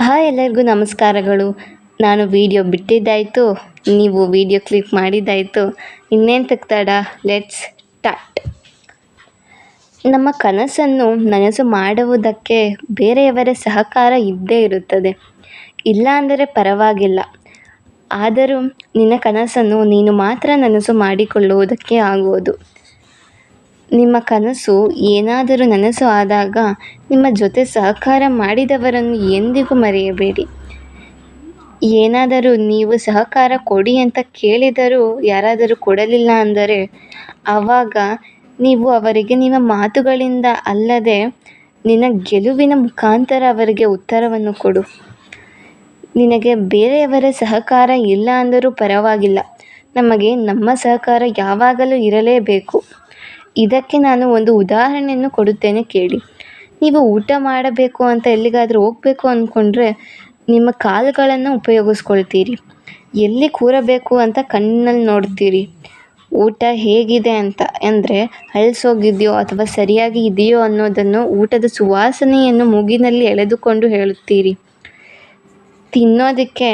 Hi ಎಲ್ಲರಿಗೂ ನಮಸ್ಕಾರಗಳು. ನಾನು ವಿಡಿಯೋ ಬಿಟ್ಟಿದ್ದಾಯಿತು, ನೀವು ವಿಡಿಯೋ ಕ್ಲಿಕ್ ಮಾಡಿದ್ದಾಯಿತು. ಇನ್ನೇನು ತಡ, ಲೆಟ್ಸ್ ಸ್ಟಾರ್ಟ್. ನಮ್ಮ ಕನಸನ್ನು ನನಸು ಮಾಡುವುದಕ್ಕೆ ಬೇರೆಯವರ ಸಹಕಾರ ಇದ್ದೇ ಇರುತ್ತದೆ. ಇಲ್ಲ ಅಂದರೆ ಪರವಾಗಿಲ್ಲ, ಆದರೂ ನಿನ್ನ ಕನಸನ್ನು ನೀನು ಮಾತ್ರ ನನಸು ಮಾಡಿಕೊಳ್ಳುವುದಕ್ಕೆ ಆಗುವುದು. ನಿಮ್ಮ ಕನಸು ಏನಾದರೂ ನನಸು ಆದಾಗ ನಿಮ್ಮ ಜೊತೆ ಸಹಕಾರ ಮಾಡಿದವರನ್ನು ಎಂದಿಗೂ ಮರೆಯಬೇಡಿ. ಏನಾದರೂ ನೀವು ಸಹಕಾರ ಕೊಡಿ ಅಂತ ಕೇಳಿದರೂ ಯಾರಾದರೂ ಕೊಡಲಿಲ್ಲ ಅಂದರೆ ಆವಾಗ ನೀವು ಅವರಿಗೆ ನಿಮ್ಮ ಮಾತುಗಳಿಂದ ಅಲ್ಲದೆ ನಿನ್ನ ಗೆಲುವಿನ ಮುಖಾಂತರ ಅವರಿಗೆ ಉತ್ತರವನ್ನು ಕೊಡು. ನಿನಗೆ ಬೇರೆಯವರ ಸಹಕಾರ ಇಲ್ಲ ಅಂದರೂ ಪರವಾಗಿಲ್ಲ, ನಮಗೆ ನಮ್ಮ ಸಹಕಾರ ಯಾವಾಗಲೂ ಇರಲೇಬೇಕು. ಇದಕ್ಕೆ ನಾನು ಒಂದು ಉದಾಹರಣೆಯನ್ನು ಕೊಡುತ್ತೇನೆ ಕೇಳಿ. ನೀವು ಊಟ ಮಾಡಬೇಕು ಅಂತ ಎಲ್ಲಿಗಾದರೂ ಹೋಗಬೇಕು ಅಂದ್ಕೊಂಡ್ರೆ ನಿಮ್ಮ ಕಾಲುಗಳನ್ನು ಉಪಯೋಗಿಸ್ಕೊಳ್ತೀರಿ. ಎಲ್ಲಿ ಕೂರಬೇಕು ಅಂತ ಕಣ್ಣಲ್ಲಿ ನೋಡ್ತೀರಿ. ಊಟ ಹೇಗಿದೆ ಅಂತ ಅಂದರೆ ಅಳಿಸೋಗಿದೆಯೋ ಅಥವಾ ಸರಿಯಾಗಿ ಇದೆಯೋ ಅನ್ನೋದನ್ನು ಊಟದ ಸುವಾಸನೆಯನ್ನು ಮೂಗಿನಲ್ಲಿ ಎಳೆದುಕೊಂಡು ಹೇಳುತ್ತೀರಿ. ತಿನ್ನೋದಕ್ಕೆ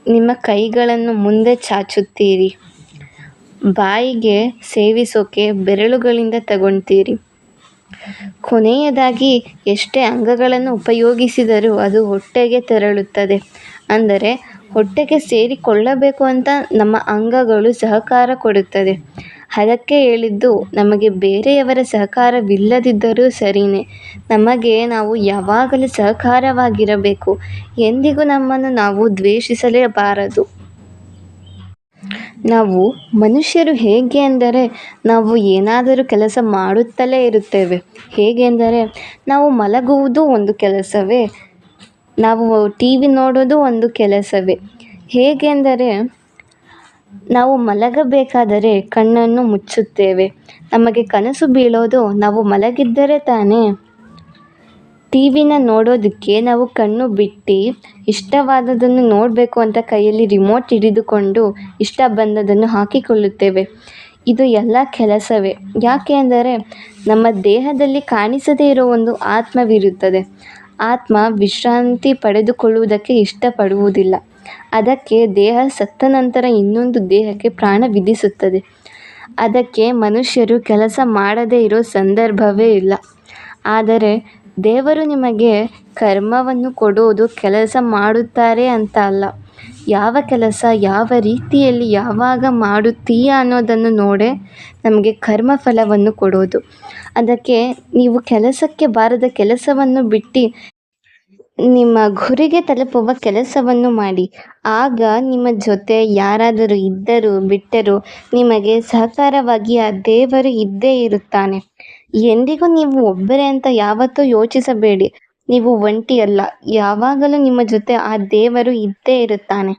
ನಿಮ್ಮ ಕೈಗಳನ್ನು ಮುಂದೆ ಚಾಚುತ್ತೀರಿ. ಬಾಯಿಗೆ ಸೇವಿಸೋಕೆ ಬೆರಳುಗಳಿಂದ ತಗೊಳ್ತೀರಿ. ಕೊನೆಯದಾಗಿ ಎಷ್ಟೇ ಅಂಗಗಳನ್ನು ಉಪಯೋಗಿಸಿದರೂ ಅದು ಹೊಟ್ಟೆಗೆ ತೆರಳುತ್ತದೆ. ಅಂದರೆ ಹೊಟ್ಟೆಗೆ ಸೇರಿಕೊಳ್ಳಬೇಕು ಅಂತ ನಮ್ಮ ಅಂಗಗಳು ಸಹಕಾರ ಕೊಡುತ್ತದೆ. ಅದಕ್ಕೆ ಹೇಳಿದ್ದು, ನಮಗೆ ಬೇರೆಯವರ ಸಹಕಾರವಿಲ್ಲದಿದ್ದರೂ ಸರಿಯೇ, ನಮಗೆ ನಾವು ಯಾವಾಗಲೂ ಸಹಕಾರವಾಗಿರಬೇಕು. ಎಂದಿಗೂ ನಮ್ಮನ್ನು ನಾವು ದ್ವೇಷಿಸಲೇಬಾರದು. ನಾವು ಮನುಷ್ಯರು ಹೇಗೆ ಅಂದರೆ ನಾವು ಏನಾದರೂ ಕೆಲಸ ಮಾಡುತ್ತಲೇ ಇರುತ್ತೇವೆ. ಹೇಗೆ ಅಂದರೆ ನಾವು ಮಲಗುವುದು ಒಂದು ಕೆಲಸವೇ, ನಾವು TV ನೋಡೋದು ಒಂದು ಕೆಲಸವೇ. ಹೇಗೆಂದರೆ ನಾವು ಮಲಗಬೇಕಾದರೆ ಕಣ್ಣನ್ನು ಮುಚ್ಚುತ್ತೇವೆ. ನಮಗೆ ಕನಸು ಬೀಳೋದು ನಾವು ಮಲಗಿದ್ದರೆ ತಾನೇ. TVನ ನೋಡೋದಕ್ಕೆ ನಾವು ಕಣ್ಣು ಬಿಟ್ಟು ಇಷ್ಟವಾದದನ್ನು ನೋಡಬೇಕು ಅಂತ ಕೈಯಲ್ಲಿ ರಿಮೋಟ್ ಹಿಡಿದುಕೊಂಡು ಇಷ್ಟ ಬಂದದನ್ನು ಹಾಕಿಕೊಳ್ಳುತ್ತೇವೆ. ಇದು ಎಲ್ಲ ಕೆಲಸವೇ. ಯಾಕೆ ಅಂದರೆ ನಮ್ಮ ದೇಹದಲ್ಲಿ ಕಾಣಿಸದೇ ಇರೋ ಒಂದು ಆತ್ಮವಿರುತ್ತದೆ. ಆತ್ಮ ವಿಶ್ರಾಂತಿ ಪಡೆದುಕೊಳ್ಳುವುದಕ್ಕೆ ಇಷ್ಟಪಡುವುದಿಲ್ಲ. ಅದಕ್ಕೆ ದೇಹ ಸತ್ತ ನಂತರ ಇನ್ನೊಂದು ದೇಹಕ್ಕೆ ಪ್ರಾಣ ವಿಧಿಸುತ್ತದೆ. ಅದಕ್ಕೆ ಮನುಷ್ಯರು ಕೆಲಸ ಮಾಡದೇ ಇರೋ ಸಂದರ್ಭವೇ ಇಲ್ಲ. ಆದರೆ ದೇವರು ನಿಮಗೆ ಕರ್ಮವನ್ನು ಕೊಡೋದು ಕೆಲಸ ಮಾಡುತ್ತಾರೆ ಅಂತ ಅಲ್ಲ. ಯಾವ ಕೆಲಸ ಯಾವ ರೀತಿಯಲ್ಲಿ ಯಾವಾಗ ಮಾಡುತ್ತೀಯಾ ಅನ್ನೋದನ್ನು ನೋಡೇ ನಮಗೆ ಕರ್ಮಫಲವನ್ನು ಕೊಡೋದು. ಅದಕ್ಕೆ ನೀವು ಕೆಲಸಕ್ಕೆ ಬಾರದ ಕೆಲಸವನ್ನು ಬಿಟ್ಟು ನಿಮ್ಮ ಗುರಿಗೆ ತಲುಪುವ ಕೆಲಸವನ್ನು ಮಾಡಿ. ಆಗ ನಿಮ್ಮ ಜೊತೆ ಯಾರಾದರೂ ಇದ್ದರೂ ಬಿಟ್ಟರೂ ನಿಮಗೆ ಸಹಕಾರವಾಗಿ ಆ ದೇವರು ಇದ್ದೇ ಇರುತ್ತಾನೆ. ಎಂದಿಗೂ ನೀವು ಒಬ್ಬರೇ ಅಂತ ಯಾವತ್ತೂ ಯೋಚಿಸಬೇಡಿ. ನೀವು ಒಂಟಿಯಲ್ಲ, ಯಾವಾಗಲೂ ನಿಮ್ಮ ಜೊತೆ ಆ ದೇವರು ಇದ್ದೇ ಇರುತ್ತಾನೆ.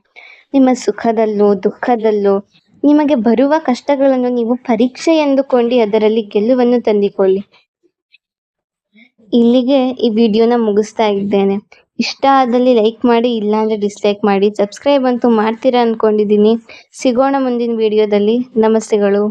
ನಿಮ್ಮ ಸುಖದಲ್ಲೂ ದುಃಖದಲ್ಲೂ ನಿಮಗೆ ಬರುವ ಕಷ್ಟಗಳನ್ನು ನೀವು ಪರೀಕ್ಷೆ ಎಂದುಕೊಂಡು ಅದರಲ್ಲಿ ಗೆಲುವನ್ನು ತಂದುಕೊಳ್ಳಿ. ಇಲ್ಲಿಗೆ ಈ ವಿಡಿಯೋನ ಮುಗಿಸ್ತಾ ಇದ್ದೇನೆ. ಇಷ್ಟ ಆದಲ್ಲಿ ಲೈಕ್ ಮಾಡಿ, ಇಲ್ಲಾಂದರೆ ಡಿಸ್ಲೈಕ್ ಮಾಡಿ. ಸಬ್ಸ್ಕ್ರೈಬ್ ಅಂತೂ ಮಾಡ್ತೀರಾ ಅಂದ್ಕೊಂಡಿದ್ದೀನಿ. ಸಿಗೋಣ ಮುಂದಿನ ವಿಡಿಯೋದಲ್ಲಿ. ನಮಸ್ತೆಗಳು.